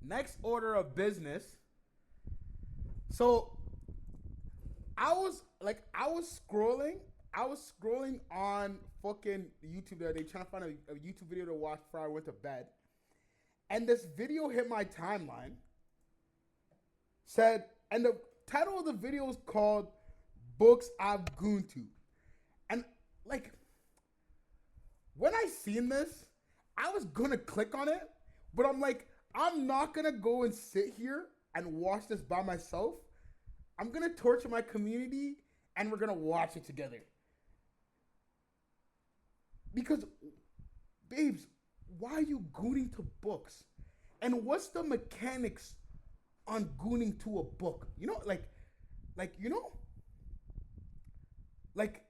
Next order of business. So I was scrolling on fucking YouTube the other day trying to find a YouTube video to watch before I went to bed. And this video hit my timeline. Said, and the title of the video is called Books I've Gooned to. And like, when I seen this, I was gonna click on it, but I'm like, I'm not gonna go and sit here and watch this by myself. I'm gonna torture my community and we're gonna watch it together. Because, babes, why are you gooning to books? And what's the mechanics on gooning to a book? You know, like you know, like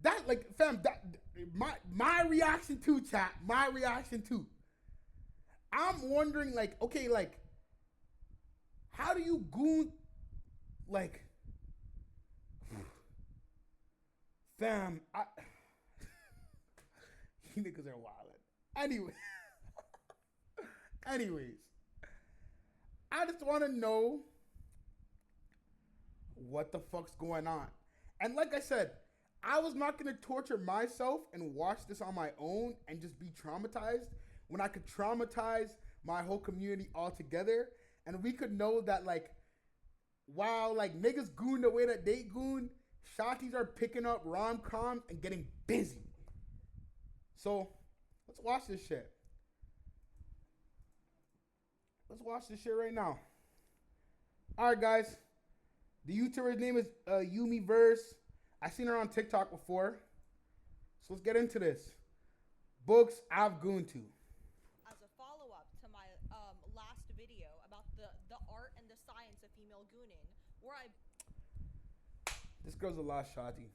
that, like fam, that my reaction to chat, my reaction to. I'm wondering, like, okay, like, how do you goon, like, fam? You niggas are wildin'. Anyway, anyways, I just want to know what the fuck's going on. And like I said, I was not going to torture myself and watch this on my own and just be traumatized when I could traumatize my whole community altogether. And we could know that, like, while, like, niggas goon the way that they goon, shotties are picking up rom-coms and getting busy. So, let's watch this shit. Let's watch this shit right now. Alright, guys. The YouTuber's name is Yumiverse. I seen her on TikTok before. So let's get into this. Books I've gooned to. As a follow-up to my last video about the art and the science of female gooning, where I This girl's a lost shotty.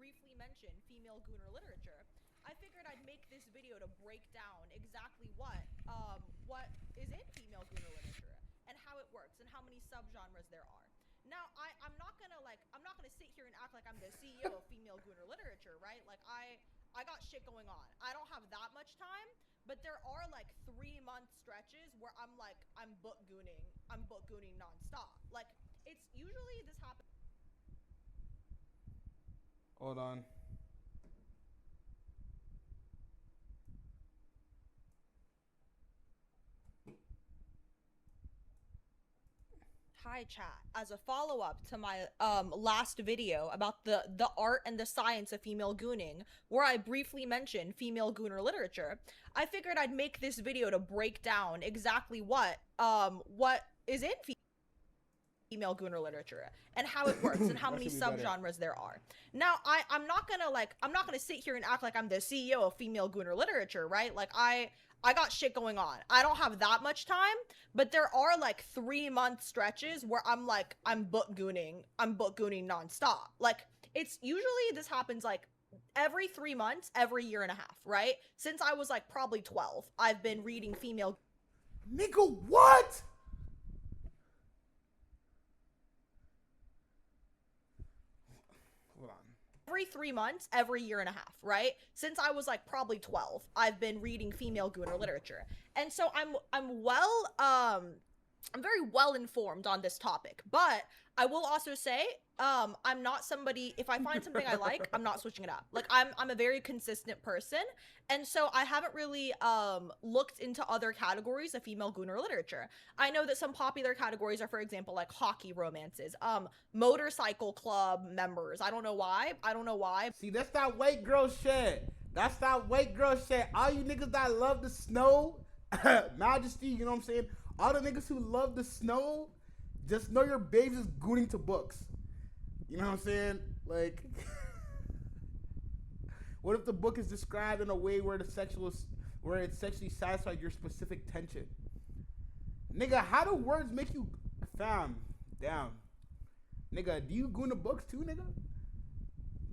briefly mentioned female gooner literature, I figured I'd make this video to break down exactly what is in female gooner literature and how it works and how many subgenres there are. Now, I'm not gonna sit here and act like I'm the CEO of female gooner literature, right? Like I got shit going on. I don't have that much time, but there are like 3-month stretches where I'm book gooning nonstop. Like it's usually this happens. Hold on. Hi chat. As a follow-up to my last video about the art and the science of female gooning, where I briefly mentioned female gooner literature, I figured I'd make this video to break down exactly what is in female gooner literature and how it works and how many subgenres there are. Now, I'm not gonna sit here and act like I'm the CEO of female gooner literature, right? Like I got shit going on. I don't have that much time, but there are like 3-month stretches where I'm book gooning nonstop. Like it's usually this happens like every 3 months, every year and a half, right? Since I was like probably 12, I've been reading female. Nigga, what? Hold on. Every 3 months, every year and a half, right? Since I was like probably 12, I've been reading female gooner literature. And so I'm very well informed on this topic, but I will also say, I'm not somebody, if I find something I like, I'm not switching it up. Like I'm a very consistent person. And so I haven't really, looked into other categories of female gooner literature. I know that some popular categories are, for example, like hockey romances, motorcycle club members. I don't know why. See, that's that white girl shit. That's that white girl shit. All you niggas that love the snow, Majesty, you know what I'm saying? All the niggas who love the snow, just know your babes is gooning to books. You know what I'm saying? Like, what if the book is described in a way where it sexually satisfies your specific tension? Nigga, how do words make you, fam, down? Nigga, do you goon to books too, nigga?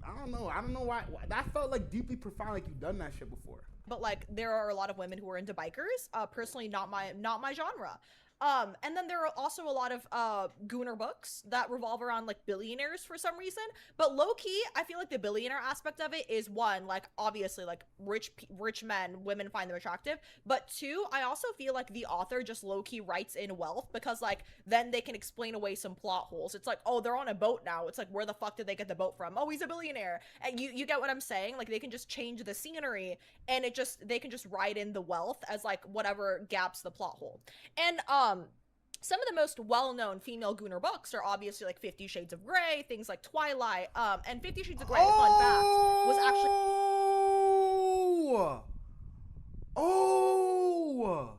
I don't know why. That felt like deeply profound, like you've done that shit before. But like there are a lot of women who are into bikers. Personally, not my genre. And then there are also a lot of Gooner books that revolve around like billionaires for some reason. But low key, I feel like the billionaire aspect of it is one, like obviously like rich men, women find them attractive. But two, I also feel like the author just low key writes in wealth because like then they can explain away some plot holes. It's like, oh, they're on a boat now. It's like, where the fuck did they get the boat from? Oh, he's a billionaire. And you get what I'm saying? Like they can just change the scenery and they can just write in the wealth as like whatever gaps the plot hole. And some of the most well-known female Gooner books are obviously like 50 Shades of Grey, things like Twilight, and 50 Shades of Grey, fun fact, was actually Oh! Oh!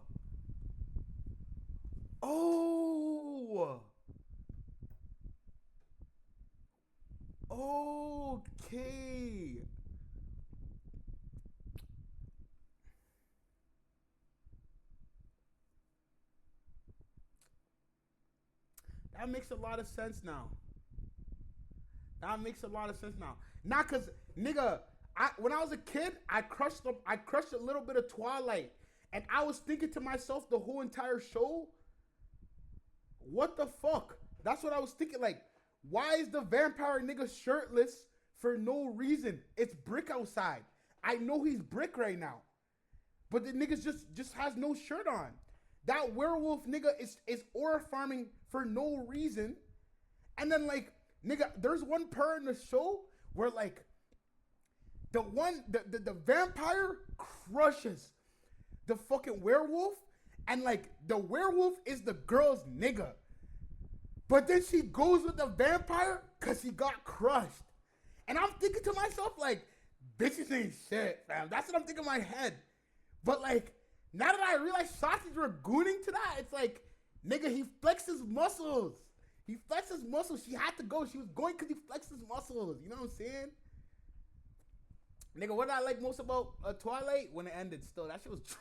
Okay. That makes a lot of sense now. That makes a lot of sense now. Not cause nigga, when I was a kid, I crushed a little bit of Twilight. And I was thinking to myself the whole entire show, what the fuck? That's what I was thinking. Like, why is the vampire nigga shirtless for no reason? It's Brick outside. I know he's Brick right now. But the nigga just has no shirt on. That werewolf nigga is aura farming for no reason. And then like, nigga, there's one part in the show where like the vampire crushes the fucking werewolf, and like the werewolf is the girl's nigga. But then she goes with the vampire cause he got crushed. And I'm thinking to myself, like, bitches ain't shit, fam. That's what I'm thinking in my head. But like, now that I realize Sausage were gooning to that, it's like, nigga, he flexed his muscles. He flexed his muscles. She had to go. She was going because he flexed his muscles. You know what I'm saying? Nigga, what did I like most about Twilight? When it ended still. That shit was trash.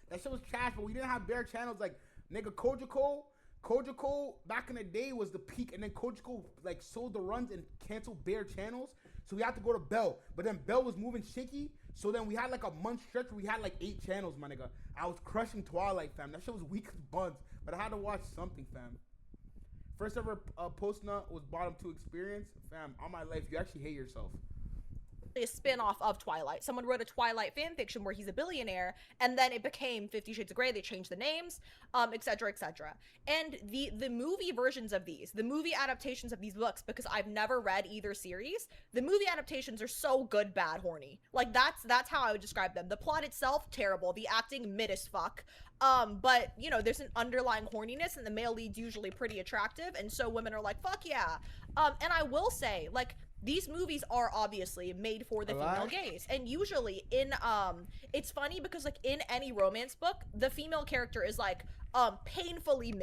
That shit was trash, but we didn't have bare channels. Like, nigga, Kojako back in the day was the peak, and then Kojako like sold the runs and canceled bare channels. So we had to go to Bell. But then Bell was moving shaky. So then we had like a month stretch where we had like 8 channels, my nigga. I was crushing Twilight, fam. That shit was weak as buns. But I had to watch something, fam. First ever post-nut was bottom 2 experience. Fam, all my life, you actually hate yourself. A spin-off of Twilight. Someone wrote a Twilight fanfiction where he's a billionaire, and then it became 50 Shades of Grey. They changed the names, etc., etc. And the movie versions of these, the movie adaptations of these books, because I've never read either series, the movie adaptations are so good, bad, horny. Like, that's how I would describe them. The plot itself, terrible. The acting, mid as fuck. But, you know, there's an underlying horniness, and the male lead's usually pretty attractive, and so women are like, fuck yeah. And I will say, like, these movies are obviously made for the female gaze, and usually in it's funny because like in any romance book, the female character is like painfully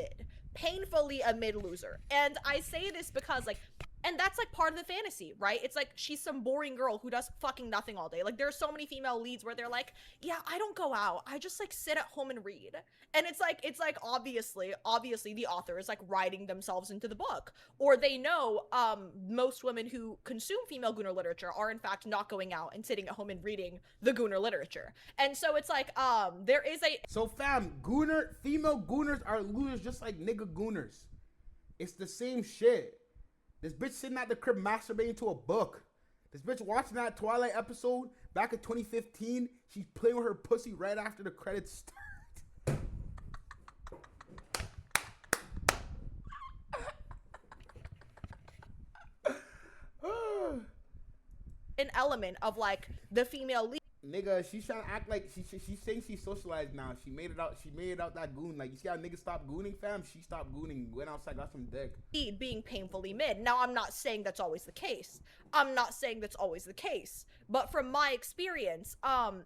a mid loser. And I say this because like, and that's like part of the fantasy, right? It's like she's some boring girl who does fucking nothing all day. Like there are so many female leads where they're like, yeah, I don't go out, I just like sit at home and read. And it's like obviously the author is like writing themselves into the book, or they know most women who consume female Gooner literature are in fact not going out and sitting at home and reading the Gooner literature. And so it's like there is a so fam, female Gooners are losers just like nigga Gooners. It's the same shit. This bitch sitting at the crib masturbating to a book. This bitch watching that Twilight episode back in 2015. She's playing with her pussy right after the credits start. an element of like the female lead. Nigga, she's trying to act like she's saying she's socialized now. She made it out that goon. Like, you see how niggas stop gooning, fam? She stopped gooning, went outside, got some dick. Being painfully mid. Now, I'm not saying that's always the case. But from my experience,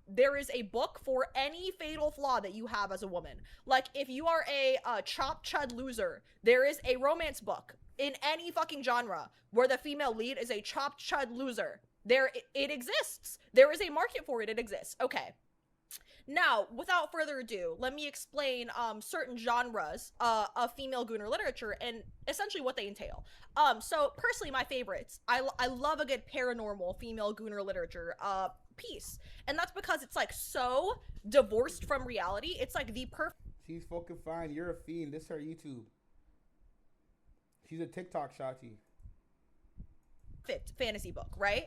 there is a book for any fatal flaw that you have as a woman. Like, if you are a chop chud loser, there is a romance book in any fucking genre where the female lead is a chop chud loser. It exists. There is a market for it. It exists. Okay. Now, without further ado, let me explain certain genres of female Gooner literature and essentially what they entail. So personally, my favorites. I love a good paranormal female Gooner literature piece, and that's because it's like so divorced from reality. It's like the perfect. She's fucking fine. You're a fiend. This is her YouTube. She's a TikTok shotty. Fantasy book, right?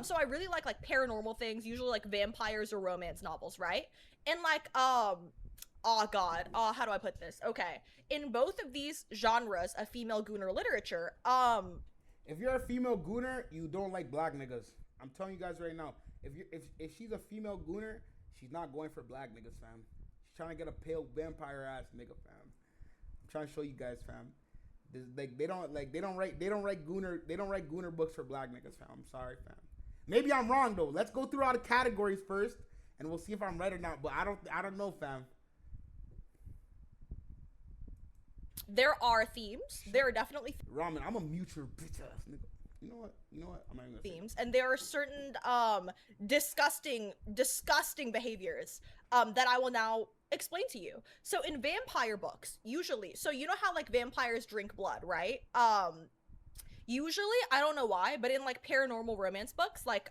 So I really like paranormal things, usually like vampires or romance novels, right? And like oh god, how do I put this? Okay. In both of these genres of female gooner literature, If you're a female gooner, you don't like black niggas. I'm telling you guys right now. If she's a female gooner, she's not going for black niggas, fam. She's trying to get a pale vampire ass nigga, fam. I'm trying to show you guys, fam. This, like they don't write gooner books for black niggas, fam. I'm sorry, fam. Maybe I'm wrong though. Let's go through all the categories first, and we'll see if I'm right or not. But I don't know, fam. there are themes. There are definitely Ramen, I'm a mute your bitch ass nigga. You know what? I'm not even gonna themes, and there are certain disgusting behaviors that I will now explain to you. So in vampire books, usually, so you know how like vampires drink blood, right? Usually, I don't know why, but in like paranormal romance books, like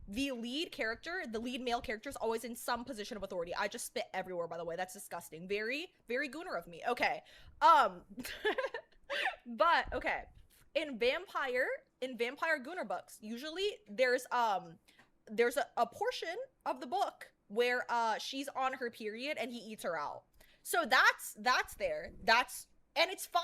the lead male character is always in some position of authority. I just spit everywhere, by the way. That's disgusting. Very, very gooner of me. Okay. But okay. In vampire gooner books, usually there's a portion of the book where she's on her period and he eats her out. So that's there. And it's fine.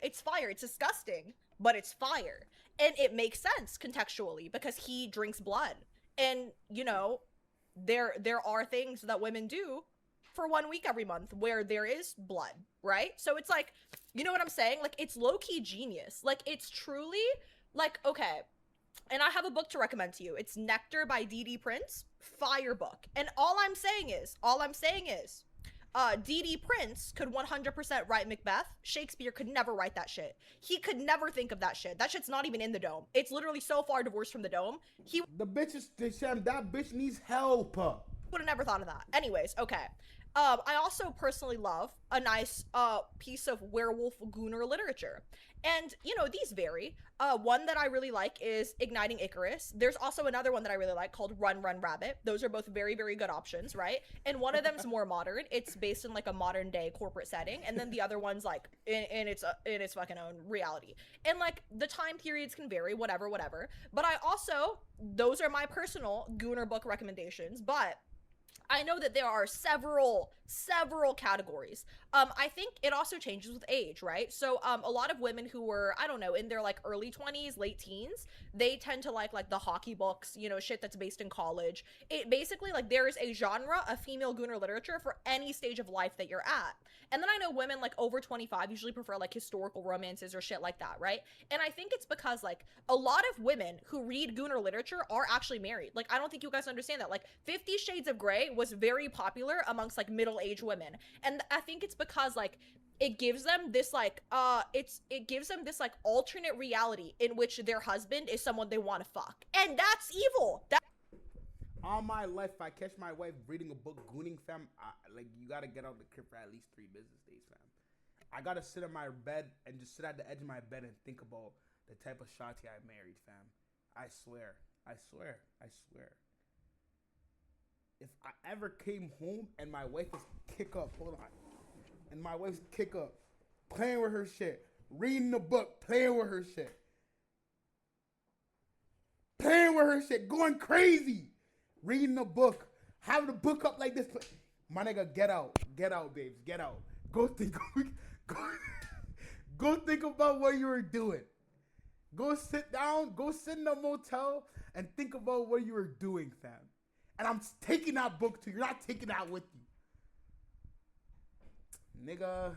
It's fire. It's disgusting, but it's fire. And it makes sense contextually because he drinks blood. And, you know, there are things that women do for 1 week every month where there is blood, right? So it's like, you know what I'm saying? Like, it's low-key genius. Like, it's truly, like, okay. And I have a book to recommend to you. It's Nectar by D.D. Prince. Fire book. And all I'm saying is, D.D. Prince could 100% write Macbeth. Shakespeare could never write that shit. He could never think of that shit. That shit's not even in the dome. It's literally so far divorced from the dome. That bitch needs help. Would have never thought of that. Anyways, okay. I also personally love a nice piece of werewolf gooner literature. And, you know, these vary. One that I really like is Igniting Icarus. There's also another one that I really like called Run, Run, Rabbit. Those are both very, very good options, right? And one of them's more modern. It's based in like a modern day corporate setting. And then the other one's like in its fucking own reality. And like the time periods can vary, whatever. But I also, those are my personal gooner book recommendations. But I know that there are several categories. I think it also changes with age, right? So a lot of women who were, I don't know, in their like early 20s, late teens, they tend to like the hockey books, you know, shit that's based in college. It basically, like, there is a genre of female gooner literature for any stage of life that you're at. And then I know women like over 25 usually prefer like historical romances or shit like that, right? And I think it's because like a lot of women who read gooner literature are actually married. Like, I don't think you guys understand that. Like 50 Shades of Grey was very popular amongst like middle-aged women. And I think it's because like it gives them this like it gives them this like alternate reality in which their husband is someone they want to fuck. And that's evil. All my life, if I catch my wife reading a book gooning, fam, like, you gotta get out of the crib for at least 3 business days, fam. I gotta sit in my bed and just sit at the edge of my bed and think about the type of shotty I married, fam. I swear. If I ever came home and my wife was playing with her shit, reading the book, playing with her shit, going crazy, reading the book, having the book up like this. My nigga, get out, babes, get out. Go think about what you were doing. Go sit down, go sit in a motel and think about what you were doing, fam. And I'm taking that book too. You're not taking that with you. Nigga.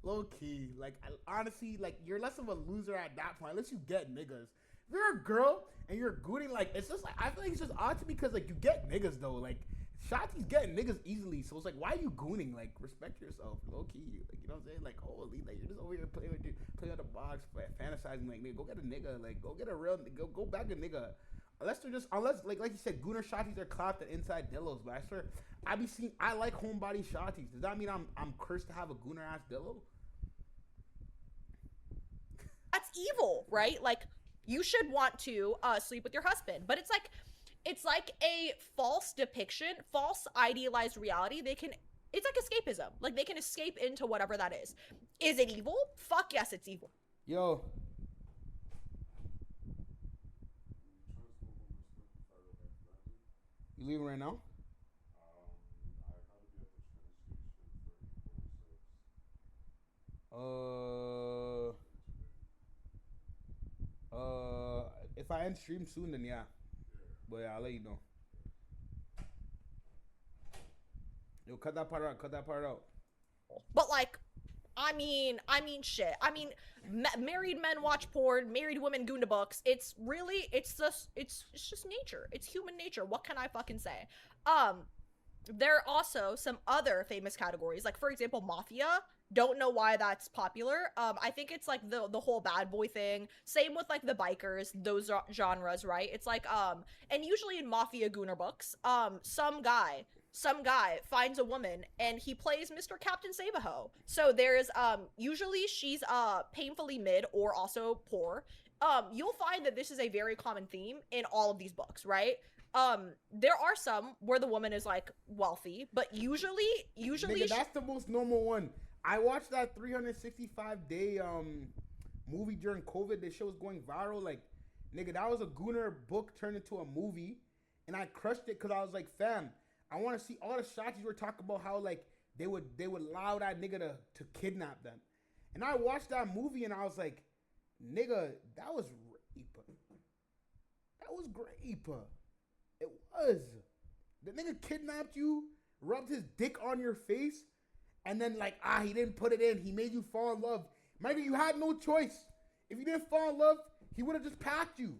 Low key. Like, honestly, like, you're less of a loser at that point. Unless you get niggas. If you're a girl and you're gooning, like, it's just like, I feel like it's just odd to me because, like, you get niggas though. Like, Shotty's getting niggas easily. So it's like, why are you gooning? Like, respect yourself. Low key. Like, you know what I'm saying? Like, holy, like, you're just over here playing on the box, fantasizing, like, nigga, go get a nigga. Like, go get a real nigga. Go back a nigga. Unless like you said, gooner shotties are clapped at inside dillos. But I swear, I like homebody shotties. Does that mean I'm cursed to have a gooner ass dillo? evil, right? Like you should want to sleep with your husband, but it's like a false depiction, false idealized reality. It's like escapism. Like they can escape into whatever that is. Is it evil? Fuck yes, it's evil. Yo, you leaving right now? Uh, if I end stream soon, then yeah. But yeah, I'll let you know. Yo, cut that part out. Cut that part out. But like, shit. Married men watch porn. Married women goon books. It's really, it's just nature. It's human nature. What can I fucking say? There are also some other famous categories, like for example, mafia. Don't know why that's popular. I think it's like the whole bad boy thing. Same with like the bikers, those genres, right? It's like and usually in mafia gooner books, some guy finds a woman and he plays Mr. Captain Save-A-Ho. So there's usually she's painfully mid or also poor. You'll find that this is a very common theme in all of these books, right? There are some where the woman is like wealthy, but usually Nigga, that's the most normal one. I watched that 365-day movie during COVID. This show was going viral. Like, nigga, that was a Gooner book turned into a movie, and I crushed it because I was like, fam, I want to see all the shots you were talking about how like they would allow that nigga to kidnap them, and I watched that movie and I was like, nigga, that was rape. That was rape. It was. The nigga kidnapped you, rubbed his dick on your face, and then like, he didn't put it in. He made you fall in love. Maybe you had no choice. If you didn't fall in love, he would have just packed you.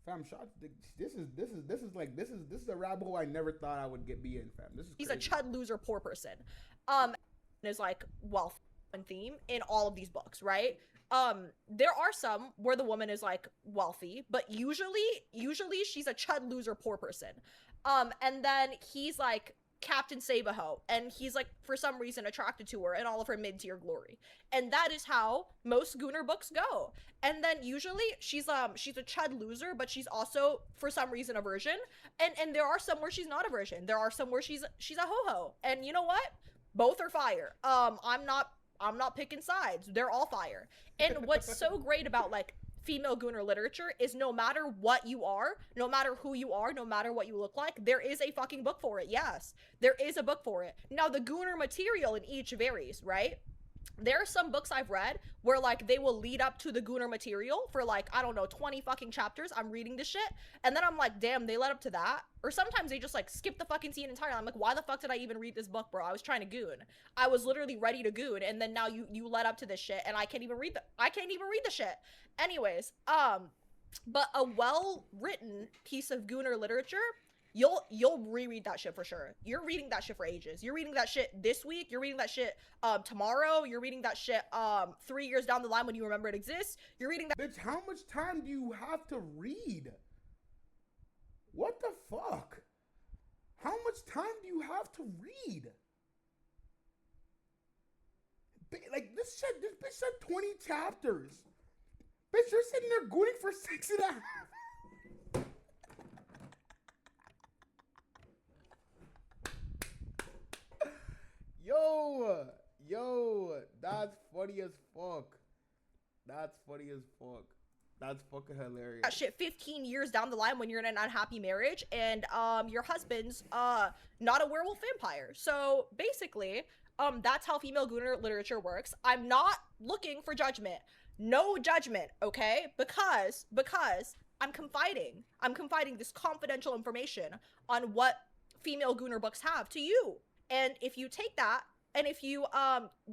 Fam, shots. This is a rabbit hole I never thought I would be in, fam. This is he's crazy. a chud loser poor person. Is like wealth and theme in all of these books, right? There are some where the woman is like wealthy, but usually she's a chud loser poor person. And then he's like Captain Save-A-Ho, and he's like for some reason attracted to her in all of her mid-tier glory. And that is how most Gooner books go. And then usually she's a chud loser, but she's also for some reason a virgin. And there are some where she's not a virgin. There are some where she's a ho-ho. And you know what? Both are fire. I'm not picking sides. They're all fire. And what's so great about like female Gooner literature is no matter what you are, no matter who you are, no matter what you look like, there is a fucking book for it. Yes, there is a book for it. Now the Gooner material in each varies, right? There are some books I've read where like they will lead up to the Gooner material for like, I don't know, 20 fucking chapters. I'm reading this shit. And then I'm like, damn, they led up to that. Or sometimes they just like skip the fucking scene entirely. I'm like, why the fuck did I even read this book, bro? I was trying to goon. I was literally ready to goon. And then now you led up to this shit and I can't even read the shit. Anyways, but a well-written piece of Gooner literature, you'll reread that shit for sure. You're reading that shit for ages. You're reading that shit this week. You're reading that shit tomorrow. You're reading that shit 3 years down the line when you remember it exists. You're reading that. Bitch, how much time do you have to read? What the fuck? How much time do you have to read? Like this bitch said 20 chapters. Bitch, you're sitting there gooning for 6.5. Yo, that's funny as fuck. That's funny as fuck. That's fucking hilarious. That shit 15 years down the line when you're in an unhappy marriage and your husband's not a werewolf vampire. So basically, that's how female Gooner literature works. I'm not looking for judgment. No judgment, okay? Because I'm confiding this confidential information on what female Gooner books have to you. And if you take that and if you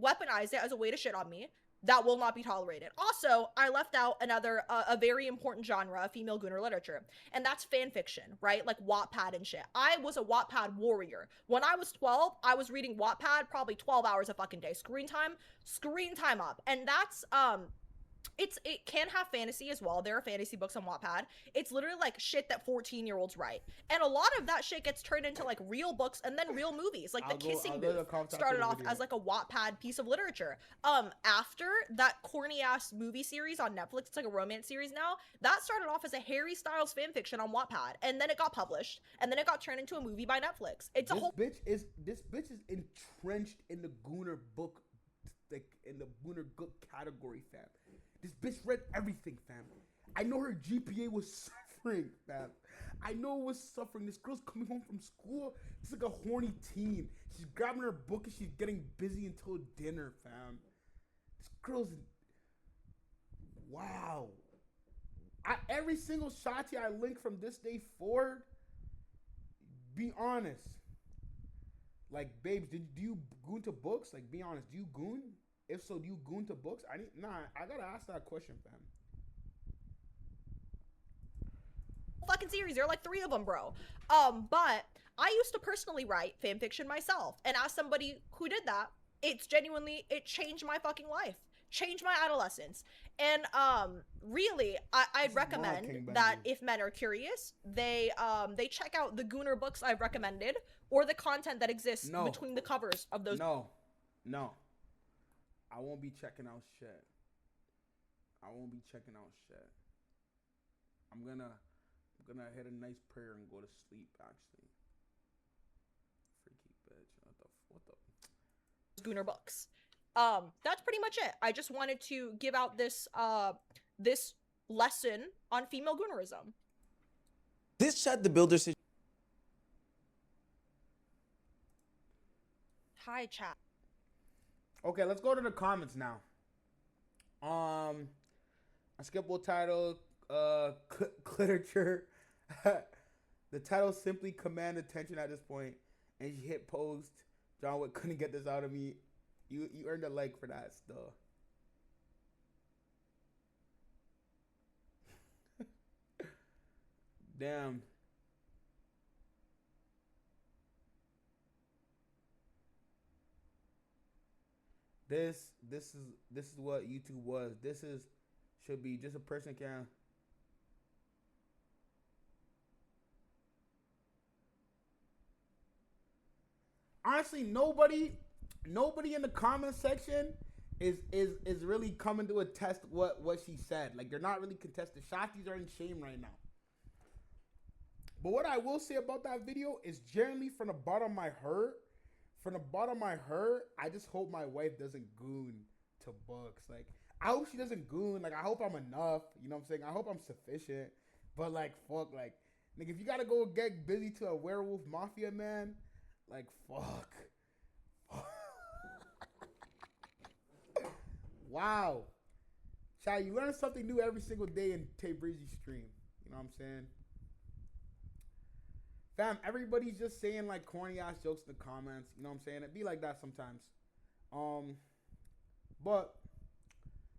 weaponize it as a way to shit on me, that will not be tolerated. Also, I left out another a very important genre of female Gooner literature, and that's fan fiction, right? Like Wattpad and shit. I was a Wattpad warrior. When I was 12, I was reading Wattpad probably 12 hours a fucking day. Screen time up. And it can have fantasy as well. There are fantasy books on Wattpad. It's literally like shit that 14-year-olds write. And a lot of that shit gets turned into like real books and then real movies. Like The Kissing Booth started off as like a Wattpad piece of literature. After that corny ass movie series on Netflix, it's like a romance series now, that started off as a Harry Styles fanfiction on Wattpad, and then it got published, and then it got turned into a movie by Netflix. It's this bitch is entrenched in the Gooner book, like in the Gooner book category, fam. This bitch read everything, fam. I know her GPA was suffering, fam. I know it was suffering. This girl's coming home from school. It's like a horny teen. She's grabbing her book and she's getting busy until dinner, fam. This girl's... Wow. Every single Shotty I link from this day forward, be honest. Like, babes, do you goon to books? Like, be honest. Do you goon? If so, do you goon to books? I gotta ask that question, fam. Fucking series. There are like 3 of them, bro. But I used to personally write fan fiction myself, and as somebody who did that, it changed my fucking life, changed my adolescence. And really, I'd recommend that if men are curious, they check out the Gooner books I've recommended, or the content that exists between the covers of those. No, I won't be checking out shit. I'm gonna hit a nice prayer and go to sleep, actually. Freaky bitch. What the? Gooner books. That's pretty much it. I just wanted to give out this this lesson on female goonerism. This chat the builder situation. Hi, chat. Okay, let's go to the comments now. A skippable title, literature. The title simply command attention at this point, and she hit post. John Wick couldn't get this out of me. You earned a like for that still. Damn. This is what YouTube was. Should be just a person can. Honestly, nobody in the comment section is really coming to attest what she said. Like, they're not really contesting. Shotties are in shame right now. But what I will say about that video is generally from the bottom of my heart, I just hope my wife doesn't goon to books. Like, I hope she doesn't goon. Like, I hope I'm enough. You know what I'm saying? I hope I'm sufficient. But, like, fuck, like, nigga, if you gotta go get busy to a werewolf mafia, man, like, fuck. Wow. Child, you learn something new every single day in Tay Breezy stream. You know what I'm saying? Fam, everybody's just saying like corny ass jokes in the comments. You know what I'm saying? It be like that sometimes. But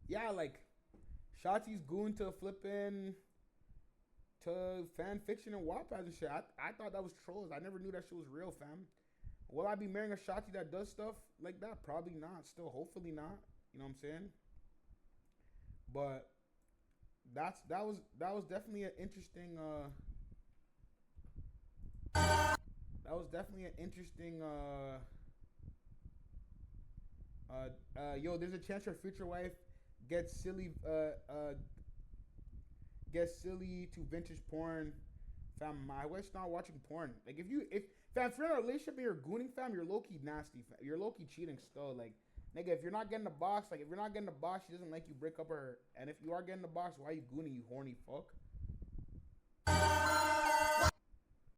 yeah, like Shotzi's goon to flipping to fan fiction and Wattpad and shit. I thought that was trolls. I never knew that shit was real, fam. Will I be marrying a Shotzi that does stuff like that? Probably not. Still, hopefully not. You know what I'm saying? But that was definitely an interesting yo, there's a chance your future wife gets silly to vintage porn. Fam, my wife's not watching porn. Like, if you're in a relationship and you're gooning, fam, you're low-key nasty. Fam. You're low-key cheating still. Like, nigga, if you're not getting the box, she doesn't like you, break up with her. And if you are getting the box, why are you gooning, you horny fuck?